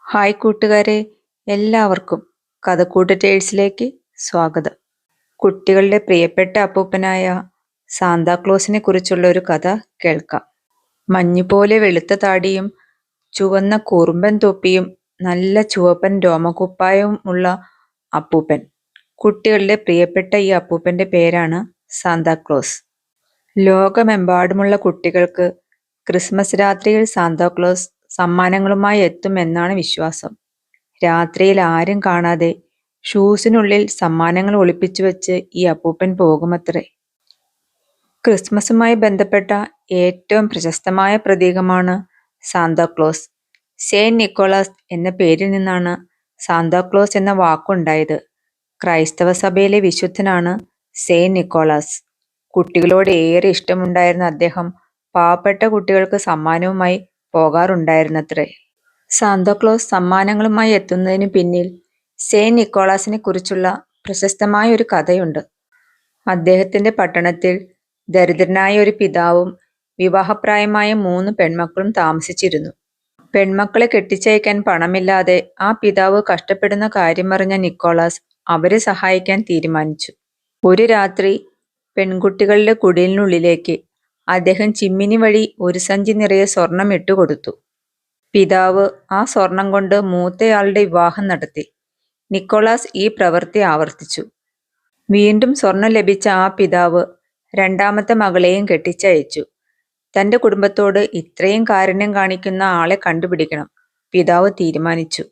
Hi കൂട്ടുകാരെ, എല്ലാവർക്കും കഥക്കൂട്ട് ടേഴ്സിലേക്ക് സ്വാഗതം. കുട്ടികളുടെ പ്രിയപ്പെട്ട അപ്പൂപ്പനായ സാന്താക്ലോസിനെ കുറിച്ചുള്ള ഒരു കഥ കേൾക്കാം. മഞ്ഞുപോലെ വെളുത്ത താടിയും ചുവന്ന കുറുമ്പൻ തൊപ്പിയും നല്ല ചുവപ്പൻ രോമകുപ്പായവും ഉള്ള അപ്പൂപ്പൻ. കുട്ടികളുടെ പ്രിയപ്പെട്ട ഈ അപ്പൂപ്പന്റെ പേരാണ് സാന്താക്ലോസ്. ലോകമെമ്പാടുമുള്ള കുട്ടികൾക്ക് ക്രിസ്മസ് രാത്രിയിൽ സാന്താക്ലോസ് സമ്മാനങ്ങളുമായി എത്തുമെന്നാണ് വിശ്വാസം. രാത്രിയിൽ ആരും കാണാതെ ഷൂസിനുള്ളിൽ സമ്മാനങ്ങൾ ഒളിപ്പിച്ചു വെച്ച് ഈ അപ്പൂപ്പൻ പോകുമത്രേ. ക്രിസ്മസുമായി ബന്ധപ്പെട്ട ഏറ്റവും പ്രശസ്തമായ പ്രതീകമാണ് സാന്താക്ലോസ്. സെയിന്റ് നിക്കോളാസ് എന്ന പേരിൽ നിന്നാണ് സാന്താക്ലോസ് എന്ന വാക്കുണ്ടായത്. ക്രൈസ്തവ സഭയിലെ വിശുദ്ധനാണ് സെയിന്റ് നിക്കോളാസ്. കുട്ടികളോട് ഏറെ ഇഷ്ടമുണ്ടായിരുന്ന അദ്ദേഹം പാവപ്പെട്ട കുട്ടികൾക്ക് സമ്മാനവുമായി പോകാറുണ്ടായിരുന്നത്രേ. സാന്താക്ലോസ് സമ്മാനങ്ങളുമായി എത്തുന്നതിന് പിന്നിൽ സെയിന്റ് നിക്കോളാസിനെ കുറിച്ചുള്ള പ്രശസ്തമായ ഒരു കഥയുണ്ട്. അദ്ദേഹത്തിന്റെ പട്ടണത്തിൽ ദരിദ്രനായ ഒരു പിതാവും വിവാഹപ്രായമായ 3 പെൺമക്കളും താമസിച്ചിരുന്നു. പെൺമക്കളെ കെട്ടിച്ചയക്കാൻ പണമില്ലാതെ ആ പിതാവ് കഷ്ടപ്പെടുന്ന കാര്യമറിഞ്ഞ നിക്കോളാസ് അവരെ സഹായിക്കാൻ തീരുമാനിച്ചു. ഒരു രാത്രി പെൺകുട്ടികളുടെ കുടിലിനുള്ളിലേക്ക് അദ്ദേഹം ചിമ്മിനി വഴി ഒരു സഞ്ചി നിറയെ സ്വർണം ഇട്ടുകൊടുത്തു. പിതാവ് ആ സ്വർണം കൊണ്ട് മൂത്തയാളുടെ വിവാഹം നടത്തി. നിക്കോളാസ് ഈ പ്രവൃത്തി ആവർത്തിച്ചു. വീണ്ടും സ്വർണം ലഭിച്ച ആ പിതാവ് രണ്ടാമത്തെ മകളെയും കെട്ടിച്ചയച്ചു. തന്റെ കുടുംബത്തോട് ഇത്രയും കാരുണ്യം കാണിക്കുന്ന ആളെ കണ്ടുപിടിക്കണം പിതാവ് തീരുമാനിച്ചു.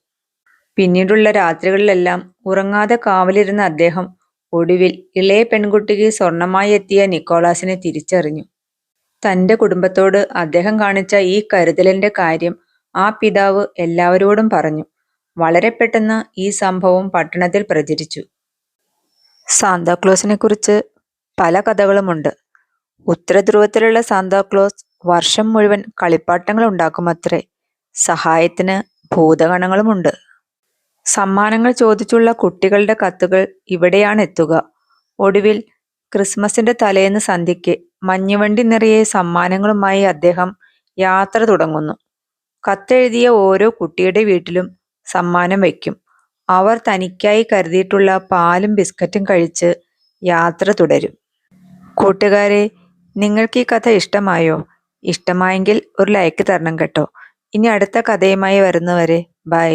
പിന്നീടുള്ള രാത്രികളിലെല്ലാം ഉറങ്ങാതെ കാവലിരുന്ന അദ്ദേഹം ഒടുവിൽ ഇളയ പെൺകുട്ടിക്ക് സ്വർണമായി എത്തിയ നിക്കോളാസിനെ തിരിച്ചറിഞ്ഞു. തന്റെ കുടുംബത്തോട് അദ്ദേഹം കാണിച്ച ഈ കരുതലിന്റെ കാര്യം ആ പിതാവ് എല്ലാവരോടും പറഞ്ഞു. വളരെ പെട്ടെന്ന് ഈ സംഭവം പട്ടണത്തിൽ പ്രചരിച്ചു. സാന്താക്ലോസിനെ കുറിച്ച് പല കഥകളുമുണ്ട്. ഉത്തരധ്രുവത്തിലുള്ള സാന്താക്ലോസ് വർഷം മുഴുവൻ കളിപ്പാട്ടങ്ങൾ ഉണ്ടാക്കുമത്രേ. സഹായത്തിന് ഭൂതഗണങ്ങളുമുണ്ട്. സമ്മാനങ്ങൾ ചോദിച്ചുള്ള കുട്ടികളുടെ കത്തുകൾ ഇവിടെയാണ് എത്തുക. ഒടുവിൽ ക്രിസ്മസിന്റെ തലേന്ന് സന്ധ്യയ്ക്ക് മഞ്ഞുവണ്ടി നിറയെ സമ്മാനങ്ങളുമായി അദ്ദേഹം യാത്ര തുടങ്ങുന്നു. കത്തെഴുതിയ ഓരോ കുട്ടിയുടെ വീട്ടിലും സമ്മാനം വയ്ക്കും. അവർ തനിക്കായി കരുതിയിട്ടുള്ള പാലും ബിസ്ക്കറ്റും കഴിച്ച് യാത്ര തുടരും. കൂട്ടുകാരെ, നിങ്ങൾക്ക് ഈ കഥ ഇഷ്ടമായോ? ഇഷ്ടമായെങ്കിൽ ഒരു ലൈക്ക് തരണം കേട്ടോ. ഇനി അടുത്ത കഥയുമായി വരുന്നവരെ ബൈ.